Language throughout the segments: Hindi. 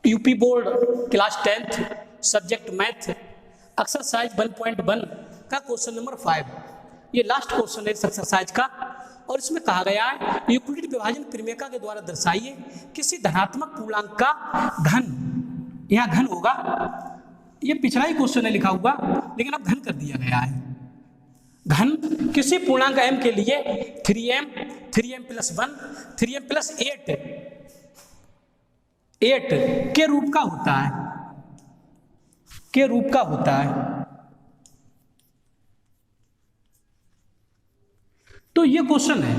UP board class 10th subject math exercise 1.1 का क्वेश्चन नंबर 5। ये लास्ट क्वेश्चन है इस एक्सरसाइज का और इसमें कहा गया है यूक्लिड विभाजन प्रमेय के द्वारा दर्शाइए किसी धनात्मक पूर्णांक का घन। यहाँ घन होगा, ये पिछला ही क्वेश्चन है लिखा हुआ लेकिन अब घन कर दिया गया है। घन किसी पूर्णांक m के लिए 3m 3m+1 3m+8 के रूप का होता है, के रूप का होता है। तो ये क्वेश्चन है,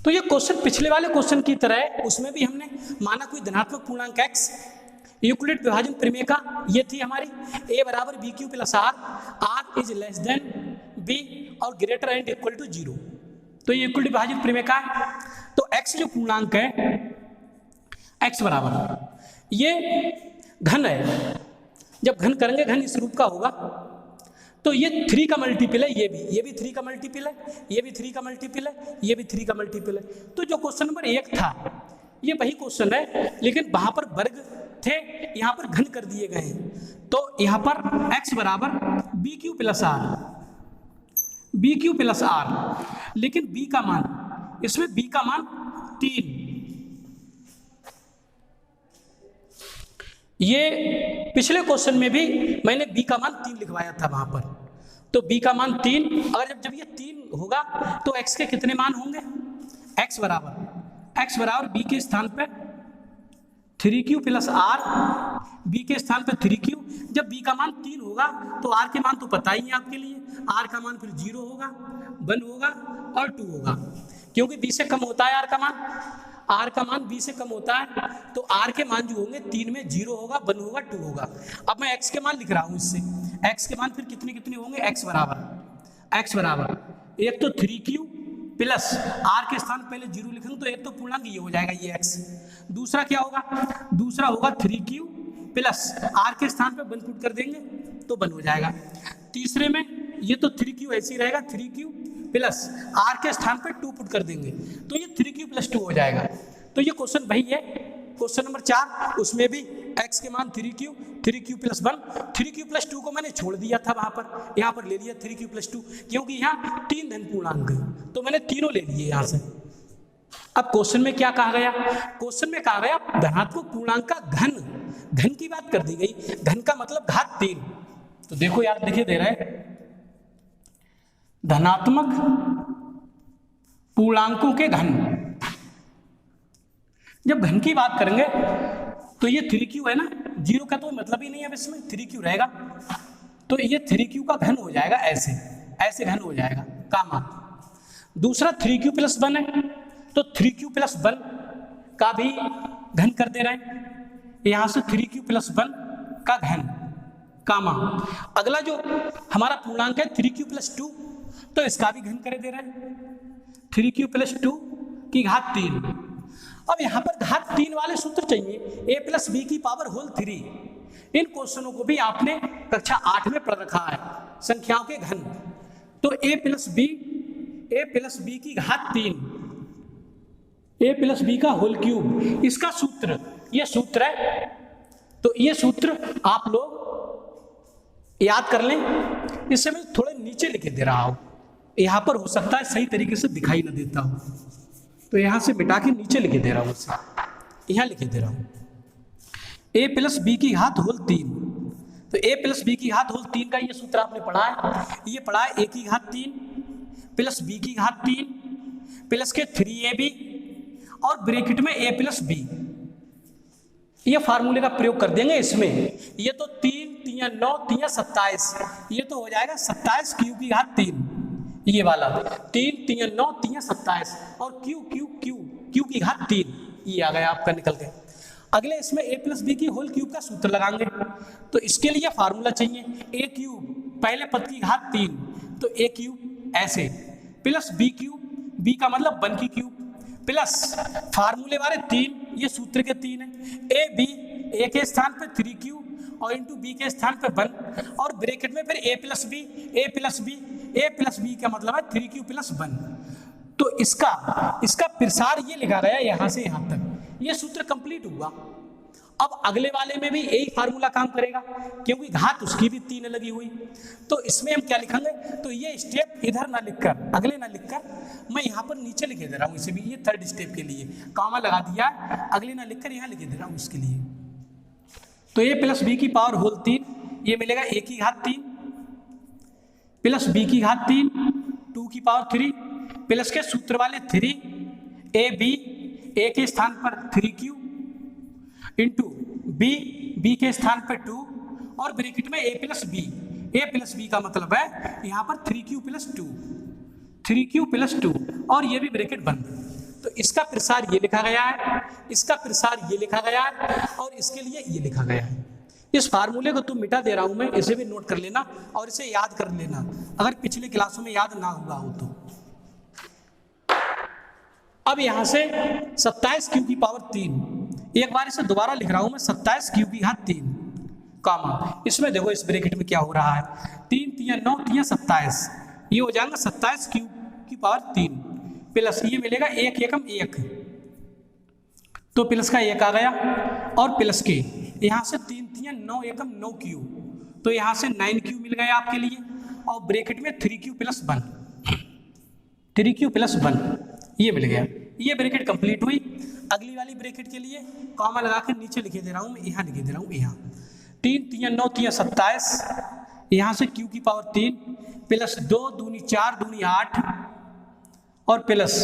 तो ये क्वेश्चन पिछले वाले क्वेश्चन की तरह है। उसमें भी हमने माना कोई धनात्मक पूर्णांक x यूक्लिड विभाजन प्रमेय का, ये थी हमारी a बराबर bq + r, r is less than b और ग्रेटर एंड इक्वल टू 0। तो ये यूक्लिड विभाजन प्रमेय का है। तो x जो पूर्णांक है, x बराबर ये घन है। जब घन करेंगे घन इस रूप का होगा तो ये 3 का मल्टीपल है, ये भी 3 का मल्टीपल है, ये भी 3 का मल्टीपल है, ये भी 3 का मल्टीपल है। तो जो क्वेश्चन नंबर 1 था ये वही क्वेश्चन है लेकिन वहां पर वर्ग थे, यहाँ पर घन कर दिए गए हैं। तो यहाँ पर x बराबर bq + r, लेकिन b का मान, इसमें b का मान 3। ये पिछले क्वेश्चन में भी मैंने b का मान 3 लिखवाया था वहां पर। तो b का मान 3, अगर जब ये 3 होगा तो x के कितने मान होंगे? x बराबर b के स्थान पे 3q + r, b के स्थान पे 3q। जब b का मान 3 होगा तो r के मान तो पता ही है आपके लिए, r का मान फिर 0 होगा, 1 होगा और 2 होगा, क्योंकि b से कम होता है r का मान, r का मान b से कम होता है। तो r के मान जो होंगे 3 में 0 होगा, 1 होगा, 2 होगा। अब मैं x के मान लिख रहा हूं इससे, x के मान फिर कितने कितने होंगे? x बराबर एक तो 3q प्लस r के स्थान पहले 0 लिखेंगे तो एक तो पूर्णांक ये हो जाएगा, ये x। दूसरा क्या होगा? दूसरा होगा 3q प्लस r के स्थान पे 1 पुट कर देंगे तो 1 हो जाएगा। तीसरे में ये तो 3q ऐसे ही रहेगा, 3q प्लस r के स्थान पे 2 पुट कर देंगे तो ये 3q + 2 हो जाएगा। तो ये क्वेश्चन वही है, क्वेश्चन नंबर 4। उसमें भी x के मान 3q + 1, 3q + 2 को मैंने छोड़ दिया था वहां पर, यहाँ पर ले लिया 3q + 2, क्योंकि यहाँ 3 धन पूर्णांक है तो मैंने तीनों ले लिए यहाँ से। अब क्वेश्चन में क्या कहा गया? क्वेश्चन में कहा गया धनात्मक पूर्णांक का घन की बात कर दी गई। घन का मतलब घात 3। तो देखो यार लिखे दे रहे धनात्मक पूर्णांकों के घन। जब घन की बात करेंगे तो ये 3q है ना, 0 का तो मतलब ही नहीं है, इसमें 3q रहेगा तो ये 3q का घन हो जाएगा, ऐसे घन हो जाएगा का मान। दूसरा 3q + 1 है तो 3q + 1 का भी घन कर दे रहे हैं, यहां से 3q + 1 का घन का मान। अगला जो हमारा पूर्णांक है 3q + 2 तो इसका भी घन कर दे रहे हैं, 3q + 2 की घात 3। अब यहाँ पर घात 3 वाले सूत्र चाहिए, a + b की पावर होल 3। इन क्वेश्चनों को भी आपने कक्षा 8 में पढ़ रखा है, संख्याओं के घन। तो a + b की घात 3, a + b का होल क्यूब, इसका सूत्र ये सूत्र है। तो ये सूत्र आप लोग याद कर लें। इससे मैं थोड़े नीचे लिखे दे रहा हूं, यहां पर हो सकता है सही तरीके से दिखाई ना देता हो, तो यहां से मिटा के नीचे लिखे दे रहा हूं, यहां लिखे दे रहा हूं a + b की घात होल 3। तो a + b की घात होल 3 का ये सूत्र आपने पढ़ा है, ये पढ़ा है a की घात 3 प्लस b की घात 3 प्लस के 3ab और ब्रैकेट में a + b। ये फार्मूले का प्रयोग कर देंगे इसमें। ये तो 3 3 9 3 27, ये तो हो जाएगा 27 q की घात 3, ये वाला 3 3 9 3 27 और q की घात 3, ये आ गया आपका निकल के। अगले इसमें a + b की होल क्यूब का सूत्र लगाएंगे तो इसके लिए फार्मूला चाहिए a³ पहले पद की घात 3, तो a³ ऐसे प्लस b³ b का मतलब 1 की क्यूब प्लस फार्मूले वाले 3, ये सूत्र के 3 है, a के स्थान पे 3q और इंटू b के स्थान पे 1 और ब्रैकेट में फिर a + b का मतलब है 3q + 1। तो इसका प्रसार ये लिखा गया यहाँ से यहाँ तक, ये सूत्र कंप्लीट हुआ। अब अगले वाले में भी यही फार्मूला काम करेगा, क्योंकि घात उसकी भी 3 लगी हुई। तो इसमें हम क्या लिखेंगे, तो ये स्टेप इधर ना लिखकर, अगले ना लिखकर मैं यहाँ पर नीचे लिखे दे रहा हूँ इसे भी, ये थर्ड स्टेप के लिए कॉमा लगा दिया, अगले ना लिखकर यहाँ लिखे दे रहा हूँ इसके लिए। तो ये प्लस बी की पावर होल 3, ये मिलेगा a की घात 3 प्लस b की घात 3 2 की पावर 3 प्लस के सूत्र वाले 3 a के स्थान पर 3q इंटू b के स्थान पर 2 और ब्रैकेट में a प्लस b का मतलब है यहाँ पर 3q प्लस 2 और ये भी ब्रैकेट बंद। तो इसका प्रसार ये लिखा गया है, इसका प्रसार ये लिखा गया है और इसके लिए ये लिखा गया है। इस फार्मूले को तुम मिटा दे रहा हूं मैं, इसे भी नोट कर लेना और इसे याद कर लेना अगर पिछले क्लासों में याद ना हुआ हो तो। अब यहां से 27 क्यू की पावर 3, एक बार इसे दोबारा लिख रहा हूं मैं, 27 क्यू की घात 3 कामा, इसमें देखो इस ब्रैकेट में क्या हो रहा है, 3 3 9 3 27, ये हो जाएगा 27 क्यू की पावर 3 प्लस ये मिलेगा 1 एकम 1, तो प्लस का 1 आ गया और प्लस के यहाँ से 3 3 9 एकम 9 क्यू, तो यहाँ से 9 क्यू मिल गया आपके लिए और ब्रैकेट में 3q प्लस 1 ये मिल गया। ये ब्रैकेट कंप्लीट हुई। अगली वाली ब्रैकेट के लिए कॉमा लगा कर नीचे लिखे दे रहा हूँ मैं, यहाँ लिखे दे रहा हूँ, यहाँ 3 3 9 3 27, यहाँ से q की पावर 3 प्लस 2 दूनी 4 दूनी 8 और प्लस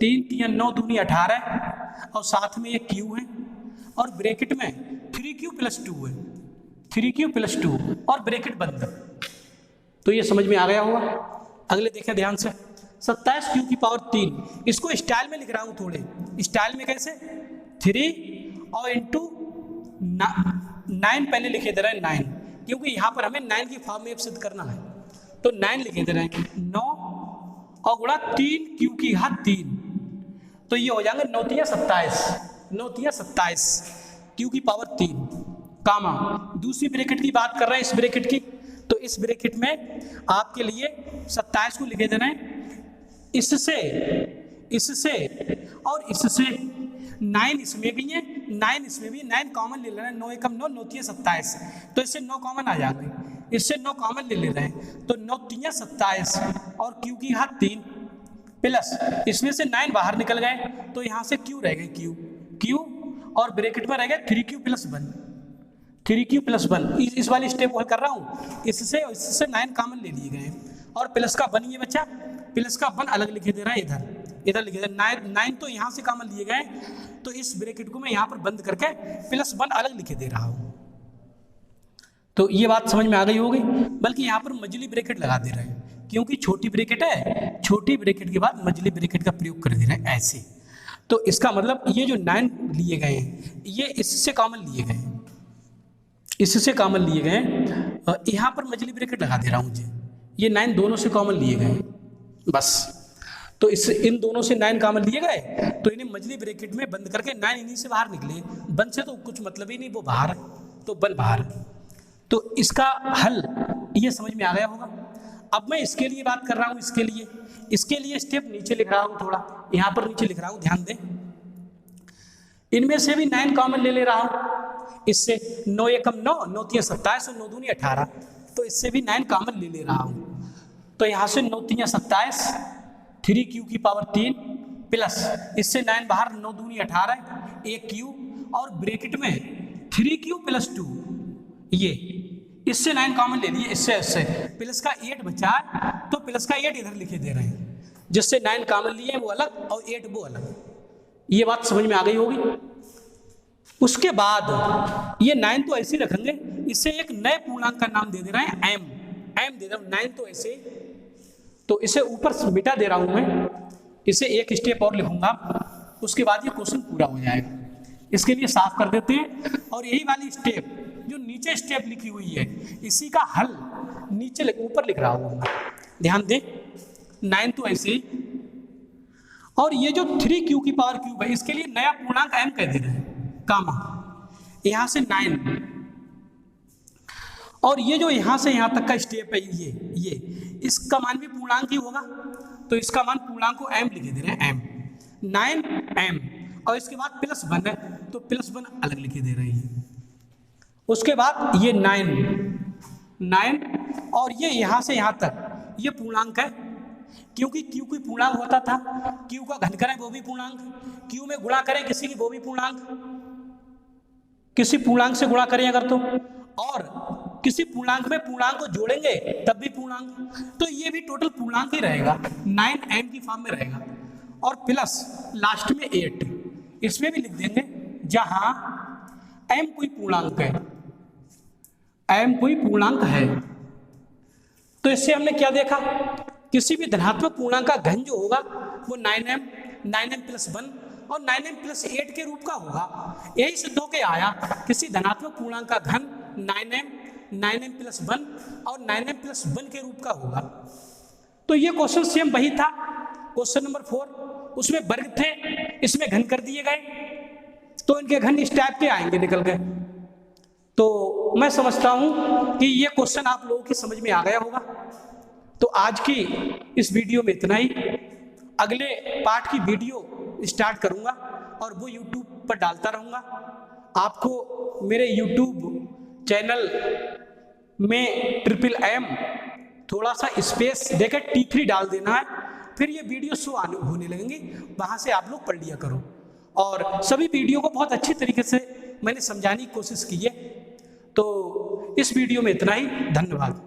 3 3 9 दूनी 18 और साथ में ये q है और ब्रैकेट में 3q प्लस 2 है, 3q प्लस 2 और ब्रैकेट बंद। तो ये समझ में आ गया होगा। अगले देखें ध्यान से, 27 क्यू की पावर 3, इसको स्टाइल में लिख रहा हूँ, थोड़े स्टाइल में कैसे, 3 और इंटू 9 पहले लिखे दे रहे हैं 9, क्योंकि यहाँ पर हमें 9 की फॉर्म में सिद्ध करना है, तो 9 लिखे दे रहे हैं 9 और गुणा 3 क्यू की घात 3, तो ये हो जाएंगे 9 3 27 क्यू की पावर 3 कामा। दूसरी ब्रैकेट की बात कर रहे हैं, इस ब्रैकेट की, तो इस ब्रैकेट में आपके लिए 27 को लिखे देना है, इससे और इससे 9 इसमें भी है, 9 इसमें भी, 9 कॉमन ले लेना है, 9 एकम 9 9 3 27, तो इससे 9 कॉमन आ जाएंगे, इससे 9 कॉमन ले ले रहे हैं, तो 9 3 27 और क्यू की घात 3 प्लस इसमें से 9 बाहर निकल गए, तो यहाँ से क्यू रह गए, क्यू और ब्रैकेट में रह गए 3q प्लस 1, इस वाली स्टेप हल कर रहा हूँ, इससे और इससे 9 कॉमन ले लिए गए और प्लस का 1 ये बच्चा, प्लस का 1 अलग लिखे दे रहा है, इधर लिखे दे रहा है, 9 तो यहाँ से कॉमन लिए गए, तो इस ब्रैकेट को मैं यहाँ पर बंद करके प्लस 1 अलग लिखे दे रहा हूँ। तो ये बात समझ में आ गई होगी। बल्कि यहाँ पर मझली ब्रैकेट लगा दे रहे हैं, क्योंकि छोटी ब्रैकेट है, छोटी ब्रैकेट के बाद मझली ब्रैकेट का प्रयोग कर दे रहे हैं ऐसे। तो इसका मतलब ये जो 9 लिए गए हैं ये इससे कॉमन लिए गए हैं, इससे कॉमन लिए गए हैं, यहाँ पर मझली ब्रैकेट लगा दे रहा हूँ मुझे, ये 9 दोनों से कॉमन लिए गए बस। तो इस इन दोनों से 9 कॉमन लिए गए, तो इन्हें मझली ब्रैकेट में बंद करके 9 इन्हीं से बाहर निकले, 1 से तो कुछ मतलब ही नहीं, वो बाहर है तो 1 बाहर है। तो इसका हल ये समझ में आ गया होगा। अब मैं इसके लिए बात कर रहा हूँ, इसके लिए स्टेप नीचे लिख रहा हूँ, थोड़ा यहाँ पर नीचे लिख रहा हूँ, ध्यान दें। इनमें से भी 9 कॉमन ले रहा हूँ, इससे 9 एकम 9 9 3 27 और 9 दूनी 18, तो इससे भी 9 कॉमन ले रहा हूँ, तो यहाँ से 9 3 27 3q की पावर 3 प्लस इससे 9 बाहर, 9 दूनी 18 1 q और ब्रैकेट में 3q प्लस 2, ये इससे 9 कॉमन ले लिए, इससे प्लस का 8 बचा, तो प्लस का 8 इधर लिखे दे रहे हैं, जिससे 9 कॉमन लिए वो अलग और 8 वो अलग। ये बात समझ में आ गई होगी। उसके बाद ये 9 तो ऐसे रखेंगे, इससे एक नए पूर्णांक का नाम दे रहे हैं m दे रहा हूं, 9 तो ऐसे, तो इसे ऊपर मिटा दे रहा हूं मैं, इसे एक स्टेप और लिखूंगा, उसके बाद ये क्वेश्चन पूरा हो जाएगा। इसके लिए साफ कर देते हैं, और यही वाली स्टेप जो नीचे स्टेप लिखी हुई है, इसी का हल नीचे ऊपर लिख रहा हूं, ध्यान दें। 9 तो ऐसे, और ये जो 3q की पावर क्यूब है, इसके लिए नया पूर्णांक m कह दे रहे हैं, कामा, यहां से 9, और ये जो यहां से यहां तक का स्टेप है, ये इसका मान भी पूर्णांक ही होगा, तो इसका मान पूर्णांक को m लिखे दे रहे हैं, m 9m, और इसके बाद +1 है तो +1 अलग लिखे दे रहे हैं। उसके बाद ये 9 और ये यहाँ से यहाँ तक ये पूर्णांक है, क्योंकि क्यू कोई पूर्णांक होता था, क्यू का घन करें वो भी पूर्णांक, क्यू में गुणा करें किसी की वो भी पूर्णांक, किसी पूर्णांक से गुणा करें अगर तो, और किसी पूर्णांक में पूर्णांक को जोड़ेंगे तब भी पूर्णांक, तो ये भी टोटल पूर्णांक ही रहेगा, 9m की फॉर्म में रहेगा। और प्लस लास्ट में 8 इसमें भी लिख देंगे, जहां m कोई पूर्णांक है, m कोई पूर्णांक है। तो इससे हमने क्या देखा, किसी भी धनात्मक पूर्णांक का घन जो होगा वो 9m + 1 और 9m + 8 के रूप का होगा। यही सिद्ध होके आया, किसी धनात्मक पूर्णांक का घन 9m + 1 और 9m + 1 के रूप का होगा। तो ये क्वेश्चन सेम वही था, क्वेश्चन नंबर 4, उसमें वर्ग थे, इसमें घन कर दिए गए, तो इनके घन इस टाइप के आएंगे निकल गए। तो मैं समझता हूं कि ये क्वेश्चन आप लोगों की समझ में आ गया होगा। तो आज की इस वीडियो में इतना ही, अगले पार्ट की वीडियो स्टार्ट करूंगा और वो YouTube पर डालता रहूंगा। आपको मेरे YouTube चैनल में MM थोड़ा सा स्पेस देकर T3 डाल देना है, फिर ये वीडियो शो होने लगेंगे, वहां से आप लोग पढ़ लिया करो। और सभी वीडियो को बहुत अच्छी तरीके से मैंने समझाने की कोशिश की है। तो इस वीडियो में इतना ही, धन्यवाद।